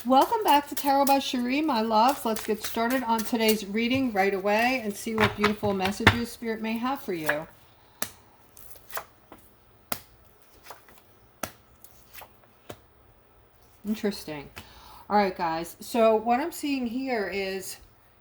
Welcome back to Tarot by Cherie, my loves. Let's get started on today's reading right away and see what beautiful messages Spirit may have for you. Interesting. All right, guys. So what I'm seeing here is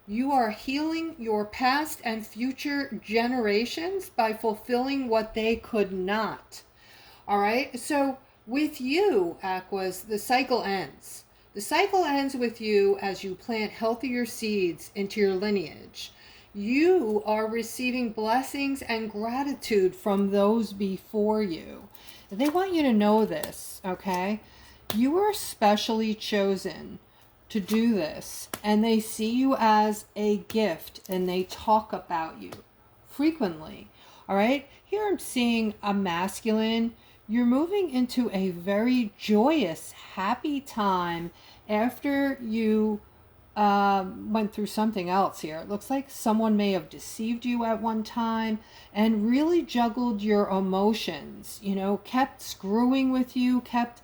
you are healing your past and future generations by fulfilling what they could not. All right. So with you, Aquas, the cycle ends. The cycle ends with you as you plant healthier seeds into your lineage. You are receiving blessings and gratitude from those before you. They want you to know this, okay? You are specially chosen to do this, and they see you as a gift, and they talk about you frequently. All right? Here I'm seeing a masculine. You're moving into a very joyous, happy time after you went through something else here. It looks like someone may have deceived you at one time and really juggled your emotions, you know, kept screwing with you, kept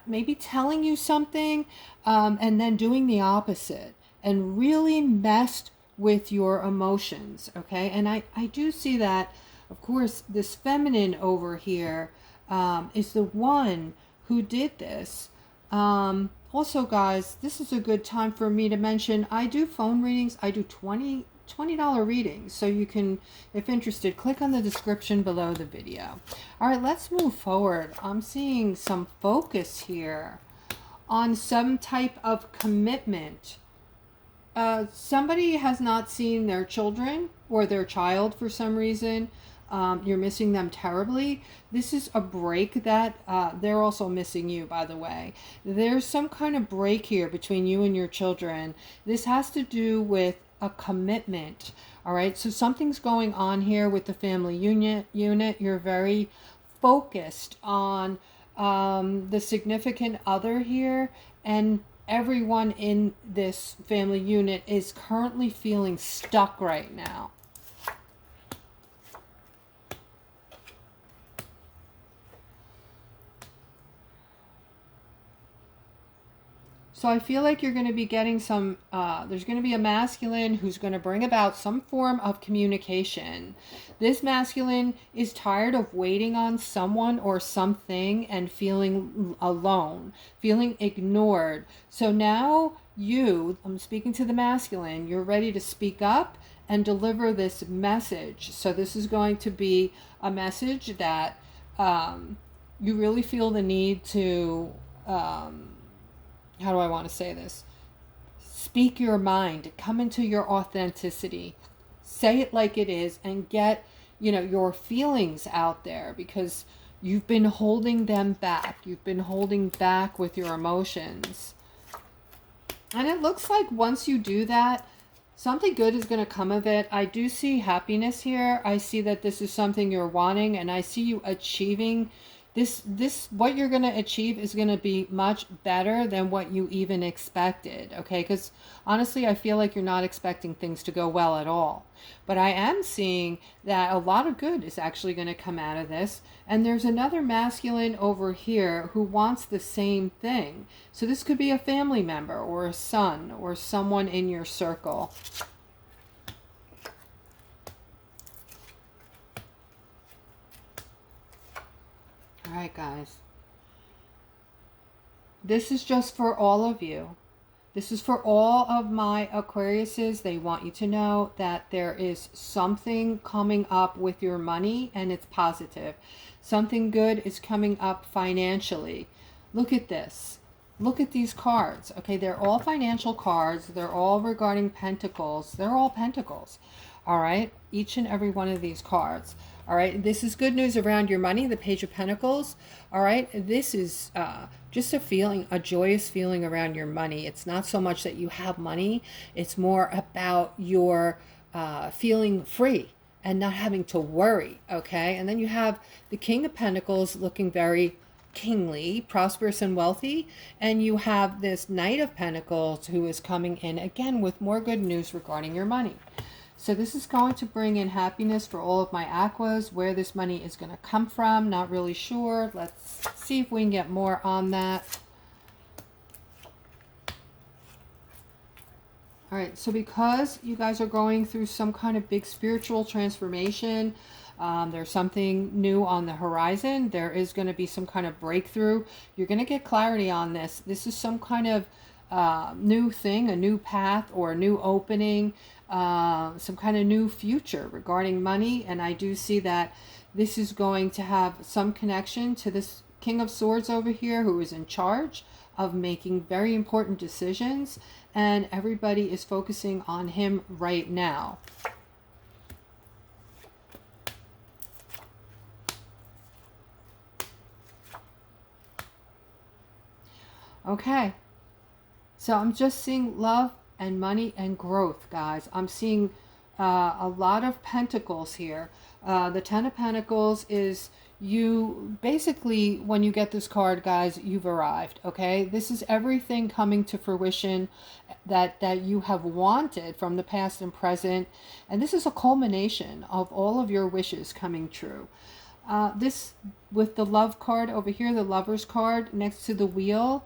maybe telling you something and then doing the opposite and really messed with your emotions, okay? And I do see that, of course, this feminine over here is the one who did this. Also, guys, this is a good time for me to mention I do phone readings. I do $20 readings. So you can, if interested, click on the description below the video. All right, let's move forward. I'm seeing some focus here on some type of commitment. Somebody has not seen their children or their child for some reason. You're missing them terribly. This is a break that they're also missing you, by the way. There's some kind of break here between you and your children. This has to do with a commitment. All right, so something's going on here with the family unit. You're very focused on the significant other here, and everyone in this family unit is currently feeling stuck right now. So I feel like you're going to be getting some, there's going to be a masculine who's going to bring about some form of communication. This masculine is tired of waiting on someone or something and feeling alone, feeling ignored. So now I'm speaking to the masculine, you're ready to speak up and deliver this message. So this is going to be a message that you really feel the need to... how do I want to say this? Speak your mind. Come into your authenticity. Say it like it is and get, your feelings out there because you've been holding them back. You've been holding back with your emotions. And it looks like once you do that, something good is going to come of it. I do see happiness here. I see that this is something you're wanting, and I see you achieving this what you're going to achieve is going to be much better than what you even expected, okay? Because honestly, I feel like you're not expecting things to go well at all. But I am seeing that a lot of good is actually going to come out of this. And there's another masculine over here who wants the same thing. So this could be a family member or a son or someone in your circle. All right, guys. This is just for all of you. This is for all of my Aquariuses. They want you to know that there is something coming up with your money and it's positive. Something good is coming up financially. Look at this. Look at these cards. Okay, they're all financial cards. They're all regarding pentacles. They're all pentacles. All right, each and every one of these cards. All right, this is good news around your money, the Page of Pentacles. All right, this is just a feeling, a joyous feeling around your money. It's not so much that you have money. It's more about your feeling free and not having to worry, okay? And then you have the King of Pentacles looking very kingly, prosperous and wealthy. And you have this Knight of Pentacles who is coming in, again, with more good news regarding your money. So this is going to bring in happiness for all of my aquas. Where this money is going to come from, not really sure. Let's see if we can get more on that. right, so because you guys are going through some kind of big spiritual transformation, there's something new on the horizon. There is going to be some kind of breakthrough. You're going to get clarity on this. This is some kind of new thing, a new path or a new opening, some kind of new future regarding money. And I do see that this is going to have some connection to this King of Swords over here, who is in charge of making very important decisions, and everybody is focusing on him right now. Okay, so I'm just seeing love and money and growth, guys. I'm seeing a lot of pentacles here. The Ten of Pentacles is you basically, when you get this card, guys, you've arrived. Okay, this is everything coming to fruition that you have wanted from the past and present, and this is a culmination of all of your wishes coming true. This with the love card over here, the Lover's card next to the wheel.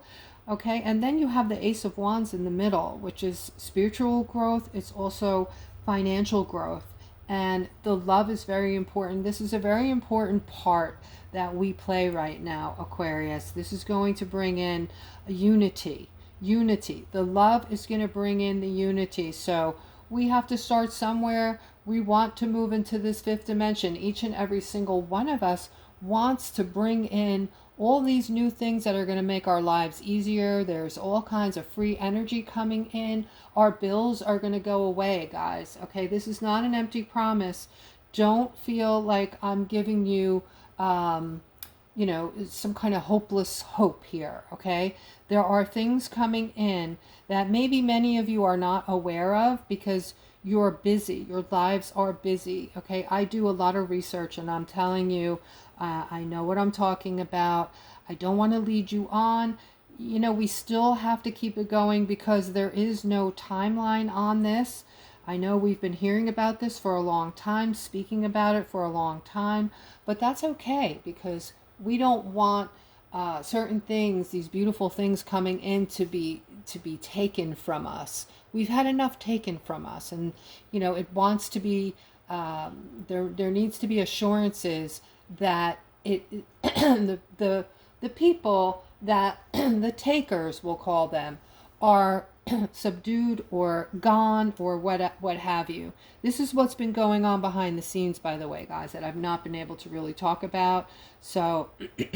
Okay, and then you have the Ace of Wands in the middle, which is spiritual growth. It's also financial growth. And the love is very important. This is a very important part that we play right now, Aquarius. This is going to bring in a unity. Unity. The love is going to bring in the unity. So we have to start somewhere. We want to move into this fifth dimension. Each and every single one of us wants to bring in all these new things that are going to make our lives easier. There's all kinds of free energy coming in. Our bills are going to go away, guys. Okay, this is not an empty promise. Don't feel like I'm giving you, you know, some kind of hopeless hope here. Okay, there are things coming in that maybe many of you are not aware of because you're busy. Your lives are busy. Okay, I do a lot of research, and I'm telling you, I know what I'm talking about. I don't want to lead you on. You know, we still have to keep it going because there is no timeline on this. I know we've been hearing about this for a long time, speaking about it for a long time, but that's okay because we don't want certain things, these beautiful things coming in to be taken from us. We've had enough taken from us, and you know, it wants to be there needs to be assurances that the people that the takers, we'll call them, are subdued or gone or what have you. This is what's been going on behind the scenes, by the way, guys, that I've not been able to really talk about. So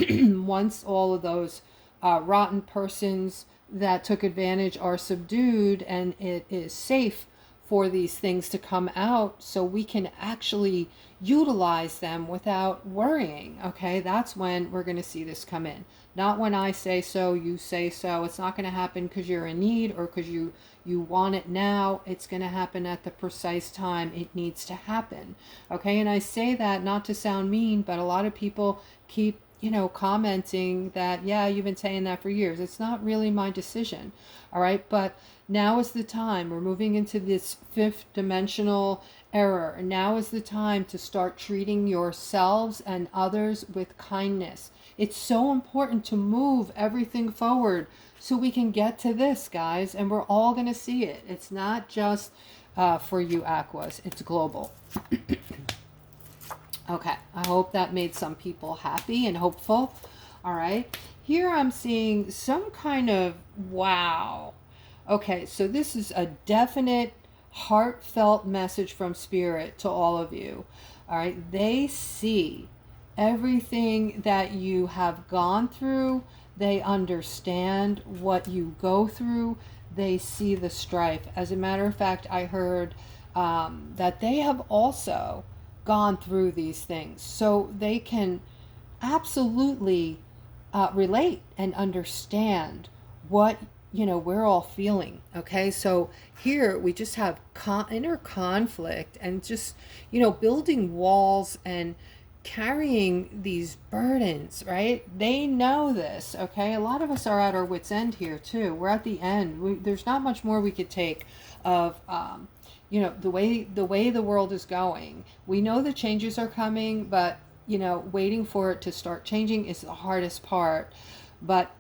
once all of those rotten persons that took advantage are subdued, and it is safe for these things to come out so we can actually utilize them without worrying. Okay, that's when we're going to see this come in. Not when I say so, you say so. It's not going to happen because you're in need or because you want it now. It's going to happen at the precise time it needs to happen. Okay, and I say that not to sound mean, but a lot of people keep, you know, commenting that, yeah, you've been saying that for years. It's not really my decision. All right, but now is the time. We're moving into this fifth dimensional era, and now is the time to start treating yourselves and others with kindness. It's so important to move everything forward so we can get to this, guys, and we're all going to see it. It's not just for you Aquas, it's global. Okay, I hope that made some people happy and hopeful. All right, here I'm seeing some kind of wow. Okay, so this is a definite heartfelt message from Spirit to all of you. All right, they see everything that you have gone through. They understand what you go through. They see the strife. As a matter of fact, I heard that they have also gone through these things, so they can absolutely relate and understand what, you know, we're all feeling. Okay, so here we just have inner conflict and just, you know, building walls and carrying these burdens, right? They know this. Okay, a lot of us are at our wits' end here too. We're at the end. There's not much more we could take of you know, the way the world is going. We know the changes are coming, but you know, waiting for it to start changing is the hardest part. But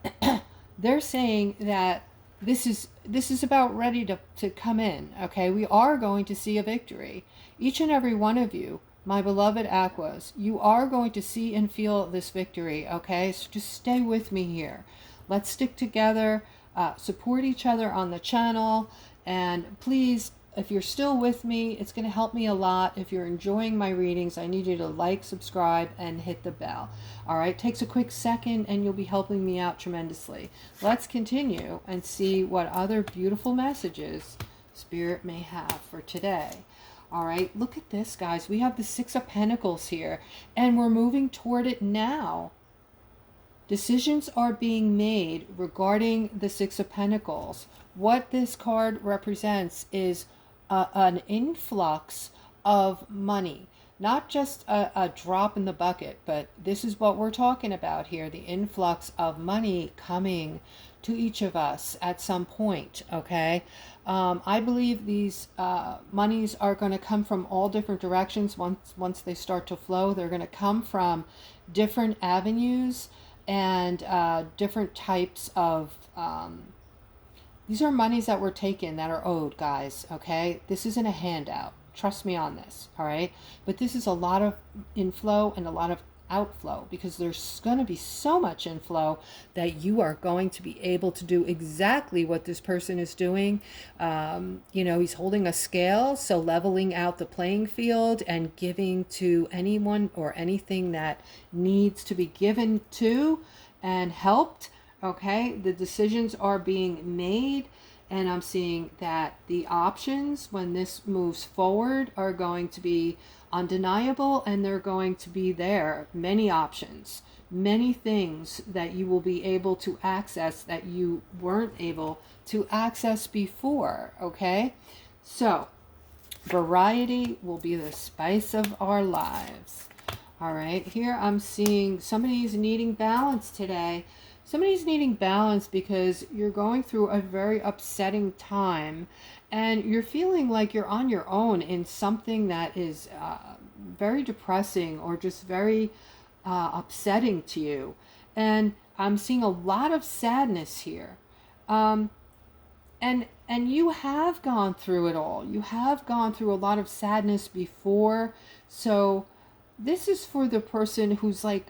they're saying that this is about ready to come in. Okay, we are going to see a victory. Each and every one of you, my beloved Aquas, you are going to see and feel this victory. Okay, so just stay with me here. Let's stick together, support each other on the channel, and please, if you're still with me, it's going to help me a lot. If you're enjoying my readings, I need you to like, subscribe, and hit the bell. All right, takes a quick second and you'll be helping me out tremendously. Let's continue and see what other beautiful messages Spirit may have for today. All right, look at this, guys. We have the Six of Pentacles here, and we're moving toward it now. Decisions are being made regarding the Six of Pentacles. What this card represents is an influx of money. Not just a drop in the bucket, but this is what we're talking about here. The influx of money coming to each of us at some point, okay? I believe these monies are going to come from all different directions. Once they start to flow, they're going to come from different avenues and different types of these are monies that were taken that are owed, guys, okay? This isn't a handout. Trust me on this, all right? But this is a lot of inflow and a lot of outflow, because there's going to be so much inflow that you are going to be able to do exactly what this person is doing. You know, he's holding a scale, so leveling out the playing field and giving to anyone or anything that needs to be given to and helped. Okay, the decisions are being made, and I'm seeing that the options when this moves forward are going to be undeniable, and they're going to be there. Many options, many things that you will be able to access that you weren't able to access before. Okay, so variety will be the spice of our lives. All right, here I'm seeing somebody's needing balance today. Somebody's needing balance because you're going through a very upsetting time, and you're feeling like you're on your own in something that is very depressing or just very upsetting to you. And I'm seeing a lot of sadness here. And you have gone through it all. You have gone through a lot of sadness before. So this is for the person who's like,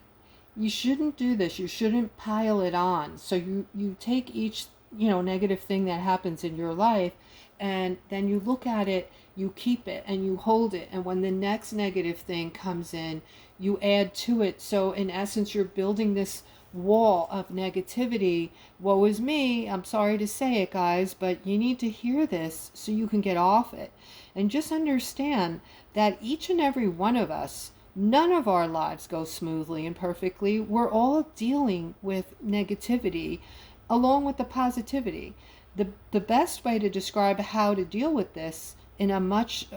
you shouldn't do this. You shouldn't pile it on. So you take each, negative thing that happens in your life, and then you look at it, you keep it, and you hold it. And when the next negative thing comes in, you add to it. So in essence, you're building this wall of negativity. Woe is me. I'm sorry to say it, guys, but you need to hear this so you can get off it. And just understand that each and every one of us, none of our lives go smoothly and perfectly. We're all dealing with negativity along with the positivity. The best way to describe how to deal with this in a much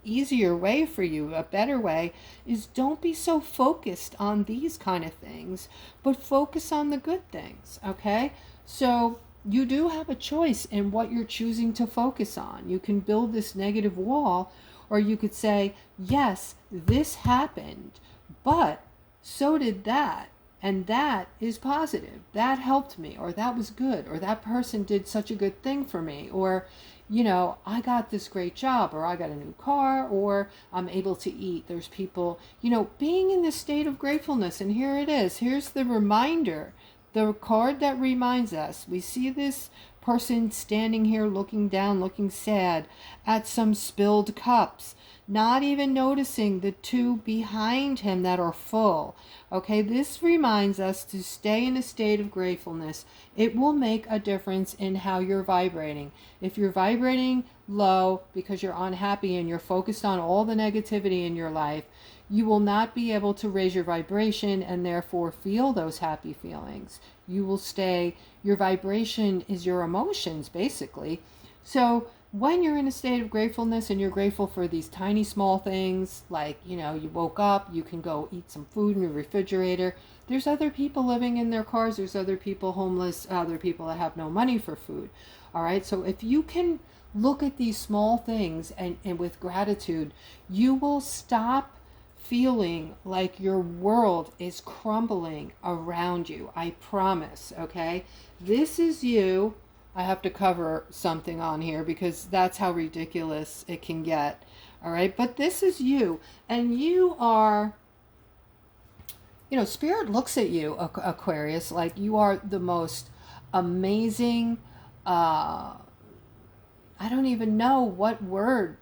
easier way for you, a better way, is don't be so focused on these kind of things, but focus on the good things, okay? So you do have a choice in what you're choosing to focus on. You can build this negative wall, or you could say, yes, this happened, but so did that. And that is positive. That helped me, or that was good, or that person did such a good thing for me, or, I got this great job, or I got a new car, or I'm able to eat. There's people, being in this state of gratefulness. And here it is. Here's the reminder, the card that reminds us. We see this person standing here looking down, looking sad at some spilled cups, not even noticing the two behind him that are full. Okay, this reminds us to stay in a state of gratefulness. It will make a difference in how you're vibrating. If you're vibrating low because you're unhappy and you're focused on all the negativity in your life, you will not be able to raise your vibration and therefore feel those happy feelings. You will stay, your vibration is your emotions, basically. So when you're in a state of gratefulness and you're grateful for these tiny small things, like, you woke up, you can go eat some food in your refrigerator. There's other people living in their cars. There's other people homeless, other people that have no money for food. All right. So if you can look at these small things and with gratitude, you will stop feeling like your world is crumbling around you. I promise. Okay. This is you I have to cover something on here because that's how ridiculous it can get. All right. But this is you. And you are, you know, Spirit looks at you, Aquarius, like you are the most amazing. I don't even know what word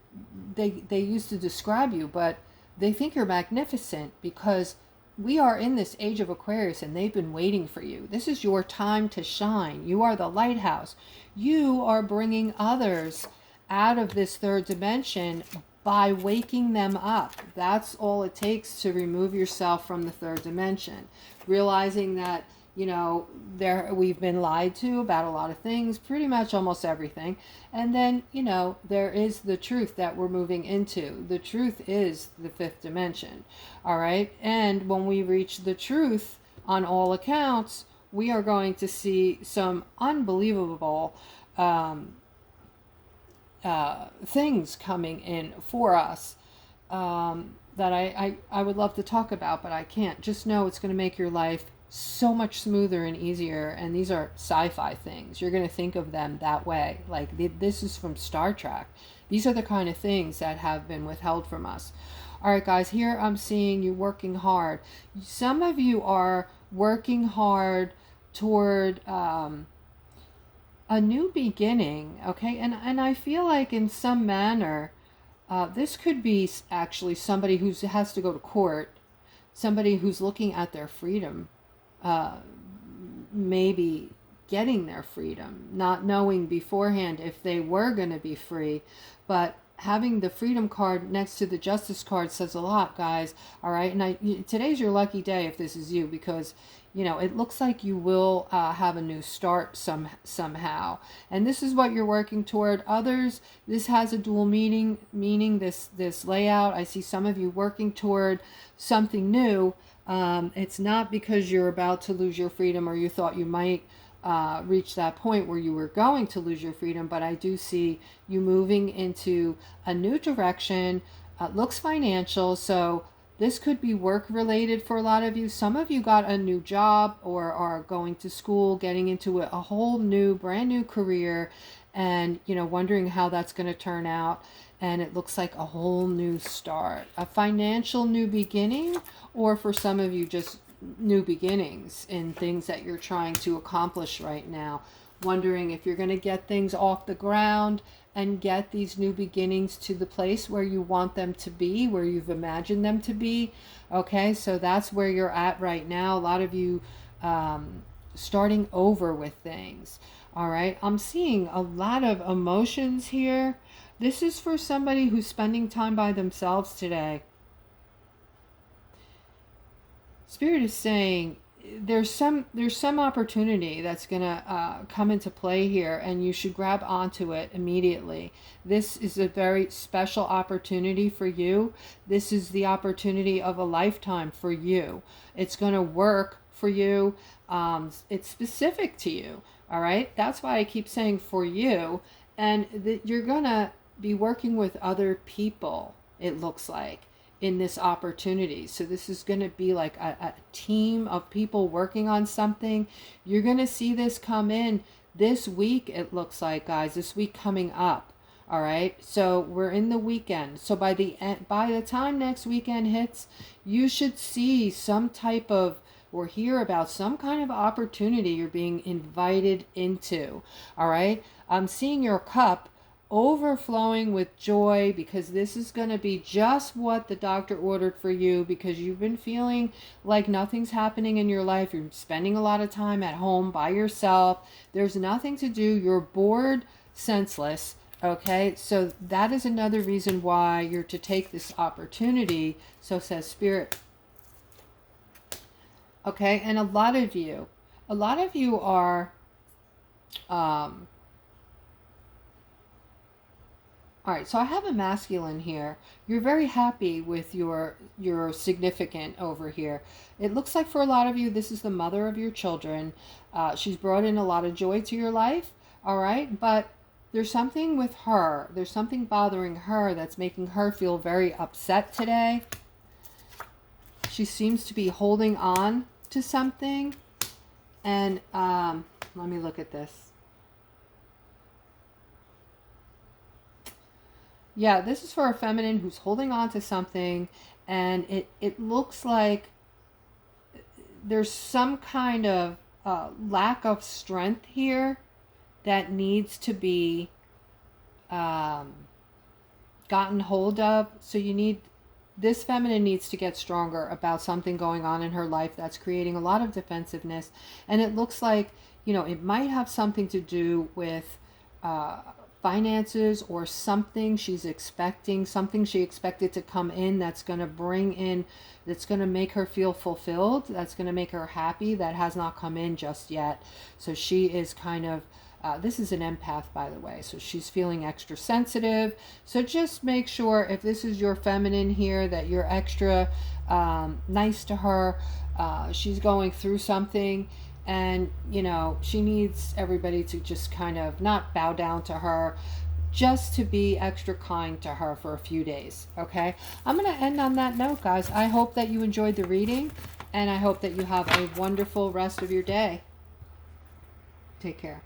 they use to describe you, but they think you're magnificent because we are in this age of Aquarius and they've been waiting for you. This is your time to shine. You are the lighthouse. You are bringing others out of this third dimension by waking them up. That's all it takes to remove yourself from the third dimension. Realizing that, you know, we've been lied to about a lot of things, pretty much almost everything. And then, you know, there is the truth that we're moving into. The truth is the fifth dimension. All right. And when we reach the truth on all accounts, we are going to see some unbelievable things coming in for us that I would love to talk about, but I can't. Just know it's going to make your life so much smoother and easier. And these are sci-fi things. You're going to think of them that way. Like this is from Star Trek. These are the kind of things that have been withheld from us. All right, guys, here I'm seeing you working hard. Some of you are working hard toward a new beginning, okay? And I feel like in some manner, this could be actually somebody who has to go to court, somebody who's looking at their freedom, maybe getting their freedom, not knowing beforehand if they were going to be free, but having the freedom card next to the justice card says a lot, guys. All right. And today's your lucky day if this is you, because, you know, it looks like you will have a new start somehow. And this is what you're working toward. Others, this has a dual meaning, this layout. I see some of you working toward something new. It's not because you're about to lose your freedom or you thought you might reach that point where you were going to lose your freedom, but I do see you moving into a new direction. Looks financial, so this could be work related for a lot of you. Some of you got a new job or are going to school, getting into a whole new, brand new career, and, you know, wondering how that's going to turn out. And it looks like a whole new start, a financial new beginning, or for some of you, just new beginnings in things that you're trying to accomplish right now. Wondering if you're going to get things off the ground and get these new beginnings to the place where you want them to be, where you've imagined them to be. Okay, so that's where you're at right now. A lot of you starting over with things. All right, I'm seeing a lot of emotions here. This is for somebody who's spending time by themselves today. Spirit is saying there's some opportunity that's gonna come into play here, and you should grab onto it immediately. This is a very special opportunity for you. This is the opportunity of a lifetime for you. It's gonna work for you. It's specific to you. All right. That's why I keep saying for you, and you're gonna be working with other people. It looks like, in this opportunity. So this is going to be like a team of people working on something. You're going to see this come in this week, it looks like, guys, this week coming up. All right, so we're in the weekend. So by the time next weekend hits, you should see some type of, or hear about some kind of opportunity you're being invited into. All right, I'm seeing your cup overflowing with joy, because this is going to be just what the doctor ordered for you, because you've been feeling like nothing's happening in your life. You're spending a lot of time at home by yourself. There's nothing to do. You're bored, senseless. Okay, so that is another reason why you're to take this opportunity. So says Spirit. Okay, and a lot of you are all right, so I have a masculine here. You're very happy with your significant over here. It looks like for a lot of you, this is the mother of your children. She's brought in a lot of joy to your life, all right? But there's something with her. There's something bothering her that's making her feel very upset today. She seems to be holding on to something. And let me look at this. Yeah, this is for a feminine who's holding on to something, and it looks like there's some kind of lack of strength here that needs to be gotten hold of. So you need, this feminine needs to get stronger about something going on in her life that's creating a lot of defensiveness. And it looks like, you know, it might have something to do with finances, or something she's expecting, something she expected to come in that's going to bring in, that's going to make her feel fulfilled, that's going to make her happy, that has not come in just yet. So she is kind of, this is an empath, by the way, so she's feeling extra sensitive. So just make sure, if this is your feminine here, that you're extra nice to her. She's going through something, and you know, she needs everybody to just kind of not bow down to her, just to be extra kind to her for a few days. Okay, I'm going to end on that note, guys. I hope that you enjoyed the reading, and I hope that you have a wonderful rest of your day. Take care.